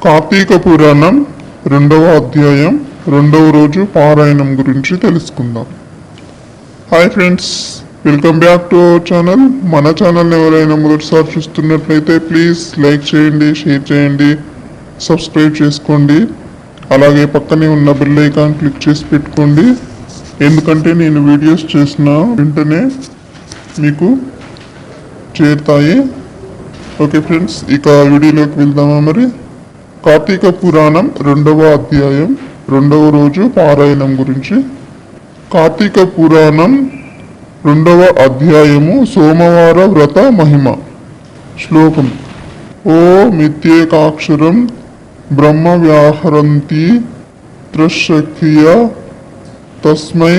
కార్తీక పురాణం 2వ అధ్యాయం 2వ రోజు పారాయణం గురించి తెలుసుకుందాం. Hi friends, welcome back to our channel. మన ఛానల్ని ఎవరైనా మొదటిసారి చూస్తున్నట్లయితే ప్లీజ్ లైక్ చేయండి, షేర్ చేయండి, సబ్స్క్రైబ్ చేసుకోండి. అలాగే పక్కనే ఉన్న బెల్ ఐకాన్ క్లిక్ చేసి పెట్టుకోండి, ఎందుకంటే నేను వీడియోస్ చేసిన వెంటనే మీకు చేరుతాయి. ఓకే ఫ్రెండ్స్, ఇక వీడియోలోకి వెళ్దామా. మరి కార్తీక పురాణం 2వ అధ్యాయం 2వ రోజు పారాయణం గురించి. కార్తీక పురాణం 2వ అధ్యాయము సోమవార వ్రత మహిమ. శ్లోకం: ఓ మిత్యేకాక్షరం బ్రహ్మ వ్యాహరంతి త్రిశక్తియ తస్మై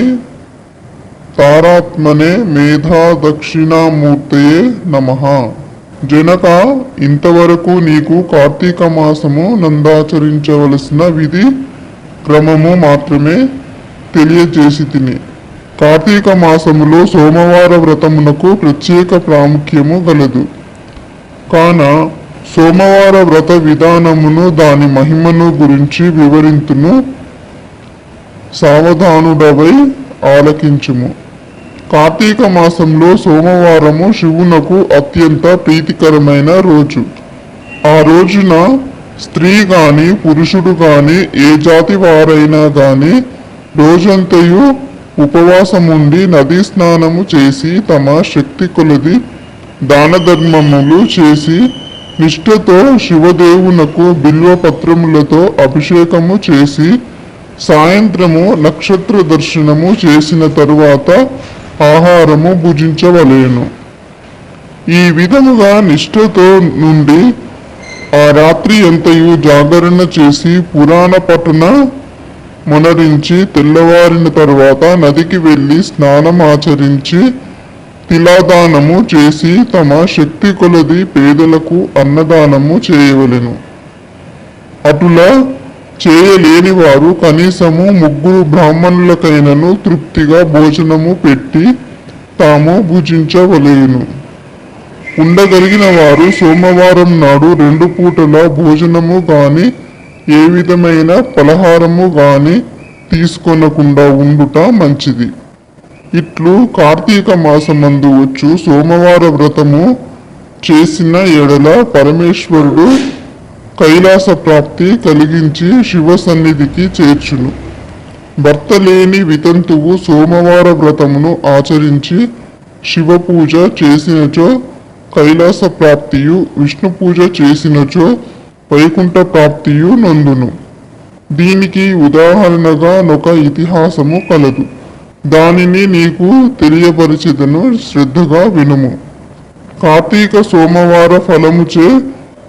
తారాత్మనే మేధా దక్షిణామూర్తయే నమః. జనక, ఇంతవరకు నీకు కార్తీక మాసము నందాచరించవలసిన విధి క్రమము మాత్రమే తెలియజేసి తిని. కార్తీక మాసములో సోమవార వ్రతమునకు ప్రత్యేక ప్రాముఖ్యము గలదు. కాన సోమవార వ్రత విధానమును దాని మహిమను గురించి వివరింతును, సావధానుడవై ఆలకించుము. కార్తీక మాసంలో సోమవారము శివునకు అత్యంత ప్రీతికరమైన రోజు. ఆ రోజున స్త్రీ గాని పురుషుడు గాని ఏ జాతి వారైనా గాని రోజంతయు ఉపవాసముండి నదీ స్నానము చేసి తమ శక్తి కొలది దాన ధర్మములు చేసి నిష్ఠతో శివదేవునకు బిల్వపత్రములతో అభిషేకము చేసి సాయంత్రము నక్షత్ర దర్శనము చేసిన తరువాత ఆహారము భుజించవలేను. ఈ విధముగా నిష్ఠతో నుండి ఆ రాత్రి ఎంతయు జాగరణ చేసి పురాణ పఠన మొనరించి తెల్లవారిన తరువాత నదికి వెళ్ళి స్నానమాచరించి తిలాదానము చేసి తమ శక్తి కొలది పేదలకు అన్నదానము చేయవలెను. అటులా చేయలేని వారు కనీసము 3 బ్రాహ్మణులకైనను తృప్తిగా భోజనము పెట్టి తాము భుజించవలేను. ఉండగలిగిన వారు సోమవారం నాడు 2 పూటల భోజనము గాని ఏ విధమైన పలహారము గాని తీసుకొనకుండా ఉండుట మంచిది. ఇట్లు కార్తీక మాసమందు వచ్చు సోమవార వ్రతము చేసిన ఎడల పరమేశ్వరుడు కైలాస ప్రాప్తి కలిగించి శివ సన్నిధికి చేర్చును. భర్త లేని వితంతువు సోమవార వ్రతమును ఆచరించి శివ పూజ చేసినచో కైలాస ప్రాప్తియు, విష్ణు పూజ చేసినచో వైకుంఠ ప్రాప్తియు నొందును. దీనికి ఉదాహరణగా ఒక ఇతిహాసము కలదు. దానిని నీకు తెలియపరిచెదను, శ్రద్ధగా వినుము. కార్తీక సోమవార ఫలముచే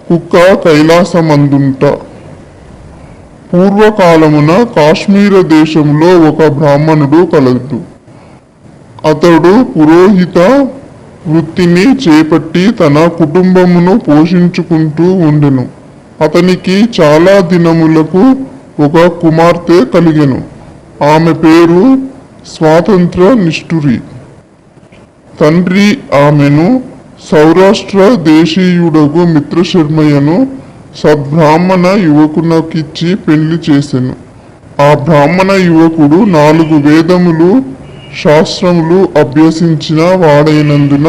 కుక్క కైలాసమందుంట. పూర్వకాలమున కాశ్మీర దేశంలో ఒక బ్రాహ్మణుడు కలడు. అతడు పురోహిత వృత్తిని చేపట్టి తన కుటుంబమును పోషించుకుంటూ ఉండెను. అతనికి చాలా దినములకు ఒక కుమార్తె కలిగెను. ఆమె పేరు స్వాతంత్ర నిష్ఠురి. తండ్రి ఆమెను సౌరాష్ట్ర దేశీయుడగు మిత్రశర్మయ్యను సద్బ్రాహ్మణ యువకునకిచ్చి పెళ్లి చేసెను. ఆ బ్రాహ్మణ యువకుడు 4 వేదములు శాస్త్రములు అభ్యసించిన వాడైనందున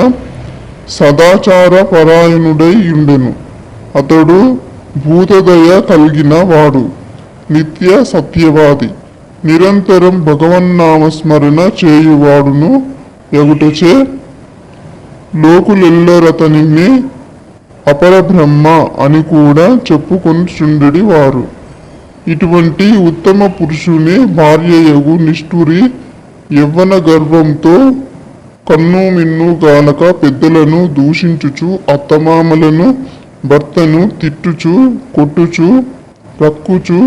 సదాచార పరాయణుడై ఉండెను. అతడు భూతదయ కలిగిన వాడు, నిత్య సత్యవాది, నిరంతరం భగవన్నామస్మరణ చేయువాడును ఎగుటచే లోకులెల్లరతనిని అపరబ్రహ్మ అని కూడా చెప్పుకొనుచుండెడి వారు. ఇటువంటి ఉత్తమ పురుషుని భార్యయగు నిష్ఠురి యవ్వన గర్వంతో కన్ను మిన్ను గానక పెద్దలను దూషించుచు అత్తమామలను భర్తను తిట్టుచు కొట్టుచు రక్కుచు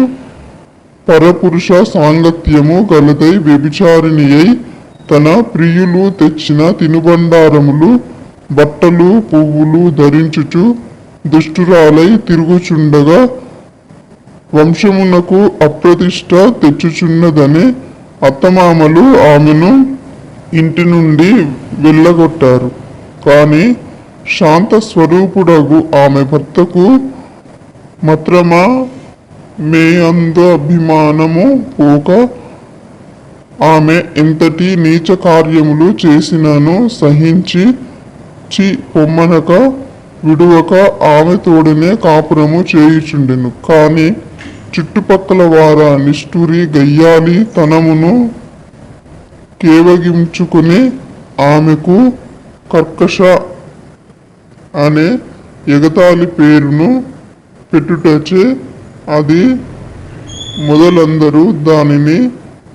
పరపురుష సాంగత్యము గలదై వ్యభిచారిణి అయి తన ప్రియులు తెచ్చిన తినుబండారములు బట్టలు పువ్వులు ధరించుచు దుష్టురాలై తిరుగుచుండగా వంశమునకు అప్రతిష్ట తెచ్చుచున్నదని అత్తమామలు ఆమెను ఇంటి నుండి వెళ్ళగొట్టారు. కానీ శాంత స్వరూపుడగు ఆమె భర్తకు మాత్రమా మే అందు అభిమానము పోక ఆమె ఎంతటి నీచ కార్యములు చేసినను సహించి పొమ్మనక విడువక ఆమె తోడనే కాపురము చేయుచుండెను. కాని చుట్టుపక్కల వార నిష్ఠురి గయ్యాలి తనమును కేవగించుకుని ఆమెకు కర్కశ అనే ఎగతాళి పేరును పెట్టుటచే అది మొదలందరూ దానిని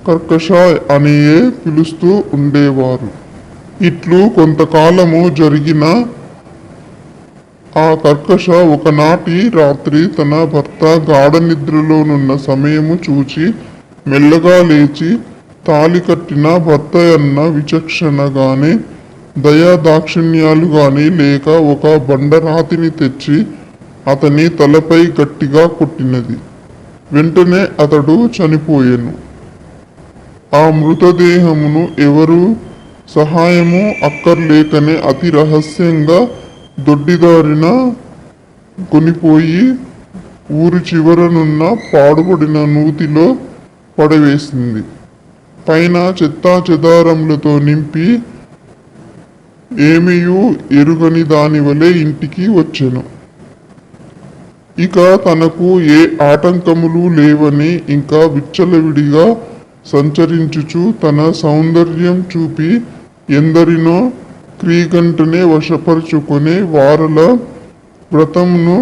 కర్కశ అనియే పిలుస్తూ ఉండేవారు. ఇట్లు కొంతకాలము జరిగిన ఆ కర్కశ ఒకనాటి రాత్రి తన భర్త గాఢ నిద్రలోనున్న సమయము చూచి మెల్లగా లేచి తాళి కట్టిన భర్త అన్న విచక్షణ గాని దయా దాక్షిణ్యాలు గాని లేక ఒక బండరాతిని తెచ్చి అతని తలపై గట్టిగా కొట్టినది. వెంటనే అతడు చనిపోయెను. ఆ మృతదేహమును ఎవరు సహాయము అక్కర్లేకనే అతి రహస్యంగా దొడ్డిదారిన కొనిపోయి ఊరి చివరనున్న పాడుపడిన నూతిలో పడవేసింది. పైన చెత్తా చెదారములతో నింపి ఏమియూ ఎరుగని దాని వలె ఇంటికి వచ్చెను. ఇక తనకు ఏ ఆటంకములు లేవని ఇంకా విచ్చలవిడిగా సంచరించుచు తన సౌందర్యం చూపి ఎందరినో క్రీగంటనే వశపరుచుకొని వారల వ్రతమును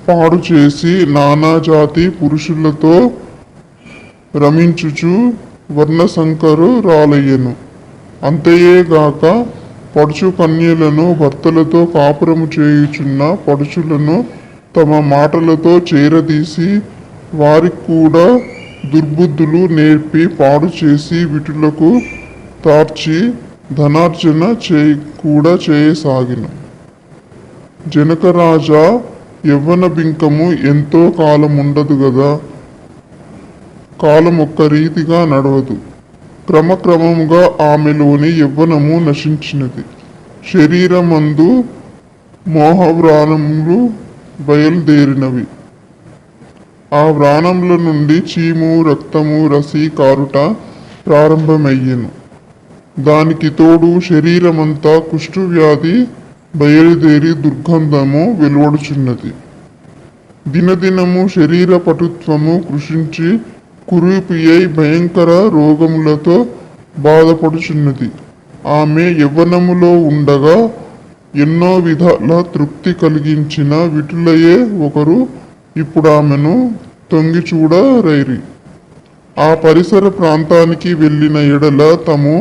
పాడు చేసి నానాజాతి పురుషులతో రమించుచు వర్ణశంకరు రాలయ్యను. అంతయేగాక పడుచు కన్యలను భర్తలతో కాపురము చేయుచున్న పడుచులను తమ మాటలతో చేరదీసి వారికి కూడా దుర్బుద్ధులు నేర్పి పాడు చేసి విటులకు తార్చి ధనార్జన కూడా చేయసాగిను. జనకరాజా యవ్వన బింకము ఎంతో కాలముండదు గదా, కాలం ఒక్క రీతిగా నడవదు. క్రమక్రమముగా ఆమెలోని యవ్వనము నశించినది. శరీరమందు మోహవ్రాణములు బయలుదేరినవి. ఆ వ్రాణముల నుండి చీము రక్తము రసి కారుట ప్రారంభమయ్యెను. దానికి తోడు శరీరమంతా కుష్ఠవ్యాధి బయలుదేరి దుర్గంధము వెలువడుచున్నది. దినదినము శరీర పటుత్వము కృషించి కురూపియై భయంకర రోగములతో బాధపడుచున్నది. ఆమె యవ్వనములో ఉండగా ఎన్నో విధాల తృప్తి కలిగించిన విటులయే ఒకరు ఇప్పుడు ఆమెను తొంగి చూడరైరి. ఆ పరిసర ప్రాంతానికి వెళ్ళిన ఎడల తము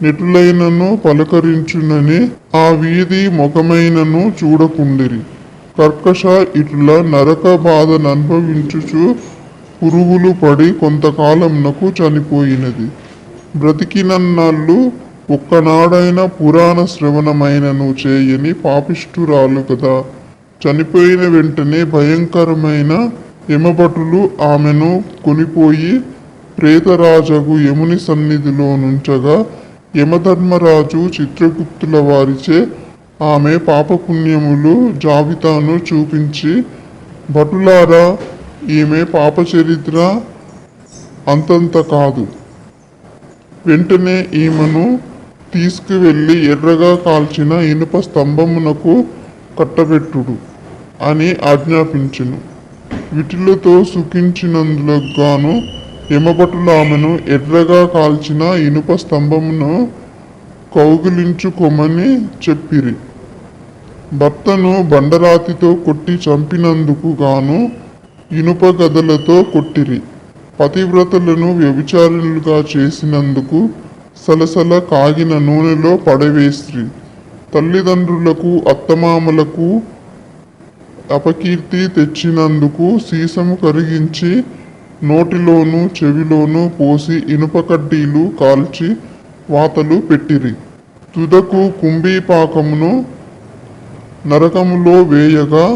నెటులైనను పలకరించునని ఆ వీధి ముఖమైనను చూడకుండిరి. కర్కశ ఇటుల నరక బాధననుభవించుచు పురుగులు పడి కొంతకాలంనకు చనిపోయినది. బ్రతికినన్నాళ్ళు ఒక్కనాడైన పురాణ శ్రవణమైనను చేయని పాపిష్ఠురాలు కదా. చనిపోయిన వెంటనే భయంకరమైన యమభటులు ఆమెను కొనిపోయి ప్రేతరాజగు యముని సన్నిధిలో నుంచగా యమధర్మరాజు చిత్రగుప్తుల వారిచే ఆమె పాపపుణ్యములు జాబితాను చూపించి, భటులారా, ఈమె పాపచరిత్ర అంతంత కాదు, వెంటనే ఈమెను తీసుకువెళ్ళి ఎర్రగా కాల్చిన ఇనుప స్తంభమునకు కట్టబెట్టుడు అని ఆజ్ఞాపించెను. విటులతో సుఖించినందులకు గాను యమభటులు ఆమెను ఎర్రగా కాల్చిన ఇనుప స్తంభమును కౌగిలించుకోమని చెప్పిరి. భర్తను బండరాతితో కొట్టి చంపినందుకు గాను ఇనుప గదలతో కొట్టిరి. పతివ్రతలను వ్యభిచారులుగా చేసినందుకు సలసల కాగిన నూనెలో పడవేసిరి. తల్లిదండ్రులకు అత్తమామలకు అపకీర్తి తెచ్చినందుకు సీసము కరిగించి నోటిలోనూ చెవిలోనూ పోసి ఇనుప కడ్డీలు కాల్చి వాతలు పెట్టిరి. తుదకు కుంభీపాకమును నరకములో వేయగా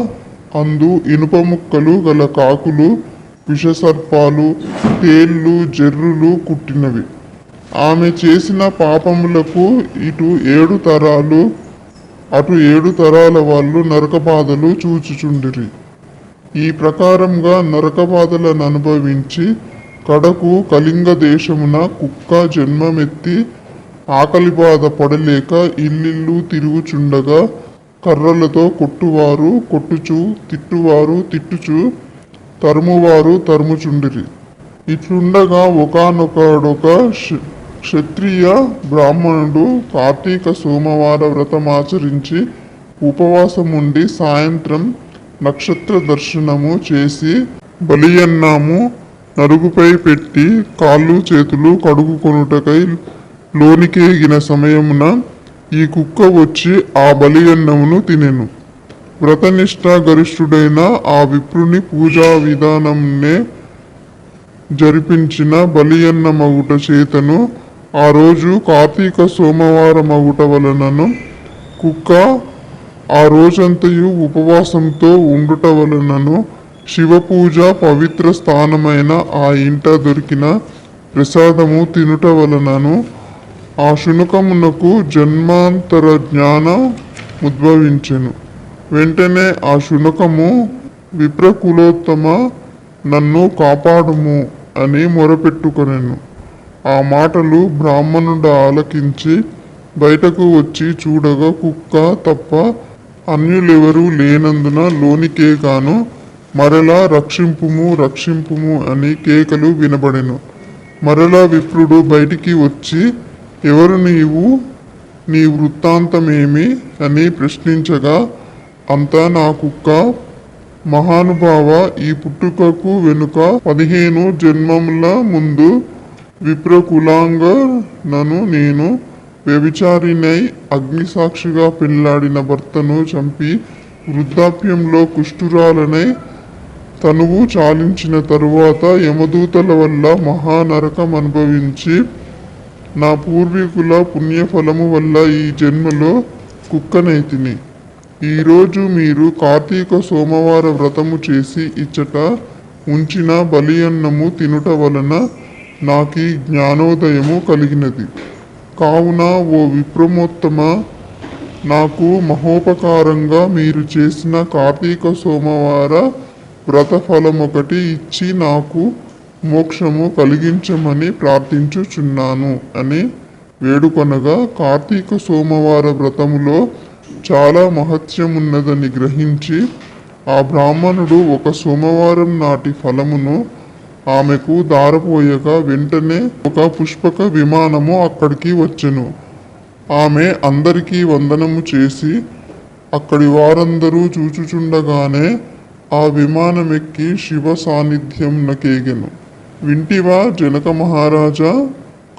అందు ఇనుప ముక్కలు గల కాకులు, విషసర్పాలు, తేళ్ళు, జర్రులు కుట్టినవి. ఆమె చేసిన పాపములకు ఇటు 7 తరాలు అటు 7 తరాల వాళ్ళు నరక బాధలు చూచుచుండిరి. ఈ ప్రకారంగా నరక బాధలను అనుభవించి కడకు కళింగ దేశమున కుక్క జన్మమెత్తి ఆకలి బాధ పడలేక ఇల్లిల్లు తిరుగుచుండగా కర్రలతో కొట్టువారు కొట్టుచు తిట్టువారు తిట్టుచు తరుమువారు తరుముచుండిరి. ఇట్లుండగా ఒకానొకడొక క్షత్రియ బ్రాహ్మణుడు కార్తీక సోమవార వ్రతమాచరించి ఉపవాసముండి సాయంత్రం నక్షత్ర దర్శనము చేసి బలియన్నాము నరుగుపై పెట్టి కాళ్ళు చేతులు కడుగుకొనుటకై లోనికేగిన సమయమున ఈ కుక్క వచ్చి ఆ బలియన్నమును తినెను. వ్రతనిష్ట గరిష్ఠుడైన ఆ విప్రుని పూజా విధానంనే జరిపించిన బలియన్న మగుట చేతను ఆ రోజు కార్తీక సోమవార మగుట వలనను కుక్క ఆ రోజంతయు ఉపవాసంతో ఉండుట వలనను శివపూజ పవిత్ర స్థానమైన ఆ ఇంట దొరికిన ప్రసాదము తినుట వలనను ఆ శునకమునకు జన్మాంతర జ్ఞానం ఉద్భవించెను. వెంటనే ఆ శునకము విప్రకులోత్తమ నన్ను కాపాడుము అని మొరపెట్టుకొనెను. ఆ మాటలు బ్రాహ్మణుడు ఆలకించి బయటకు వచ్చి చూడగా కుక్క తప్ప అన్యులెవరూ లేనందున లోనికే గాను మరలా రక్షింపుము రక్షింపుము అని కేకలు వినబడెను. మరలా విప్రుడు బయటికి వచ్చి ఎవరు నీవు, నీ వృత్తాంతమేమి అని ప్రశ్నించగా అంతా నా కుక్క, మహానుభావ, ఈ పుట్టుకకు వెనుక 15 జన్మముల ముందు విప్రకులాంగ నను నేను వ్యభిచారినై అగ్నిసాక్షిగా పెళ్లాడిన భర్తను చంపి వృద్ధాప్యంలో కుష్ఠురాలనై తనువు చాలించిన తరువాత యమదూతల వల్ల మహానరకం అనుభవించి నా పూర్వీకుల పుణ్యఫలము వల్ల ఈ జన్మలో కుక్కనైతిని. ఈరోజు మీరు కార్తీక సోమవార వ్రతము చేసి ఇచ్చట ఉంచిన బలియన్నము తినుట వలన నాకీ జ్ఞానోదయము కలిగినది. కావున ఓ విప్రమోత్తమ, నాకు మహోపకారంగా మీరు చేసిన కార్తీక సోమవార వ్రత ఫలమొకటి ఇచ్చి నాకు మోక్షము కలిగించమని ప్రార్థించుచున్నాను అని వేడుకొనగా కార్తీక సోమవార వ్రతములో చాలా మహత్యమున్నదని గ్రహించి ఆ బ్రాహ్మణుడు ఒక సోమవారం నాటి ఫలమును ఆమెకు దారపోయగా వెంటనే ఒక పుష్పక విమానము అక్కడికి వచ్చెను. ఆమె అందరికీ వందనము చేసి అక్కడి వారందరూ చూచుచుండగానే ఆ విమానమెక్కి శివ సాన్నిధ్యం నకేగెను. వింటివా జనక మహారాజా?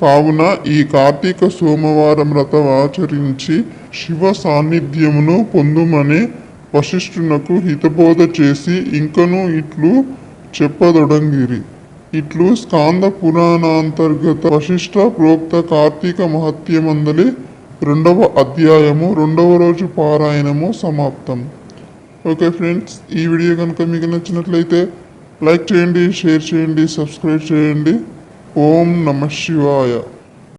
కావున ఈ కార్తీక సోమవారం వ్రతం ఆచరించి శివ సాన్నిధ్యమును పొందుమని వశిష్ఠునకు హితబోధ చేసి ఇంకను ఇట్లు చెప్పదొడంగిరి. ఇట్లు స్కాంద పురాణాంతర్గత వశిష్ఠ ప్రోక్త కార్తీక మహత్యమందలి 2వ అధ్యాయము 2వ రోజు పారాయణము సమాప్తం. ఓకే ఫ్రెండ్స్, ఈ వీడియో కనుక మీకు నచ్చినట్లయితే లైక్ చేయండి, షేర్ చేయండి, సబ్స్క్రైబ్ చేయండి. ఓం నమః శివాయ.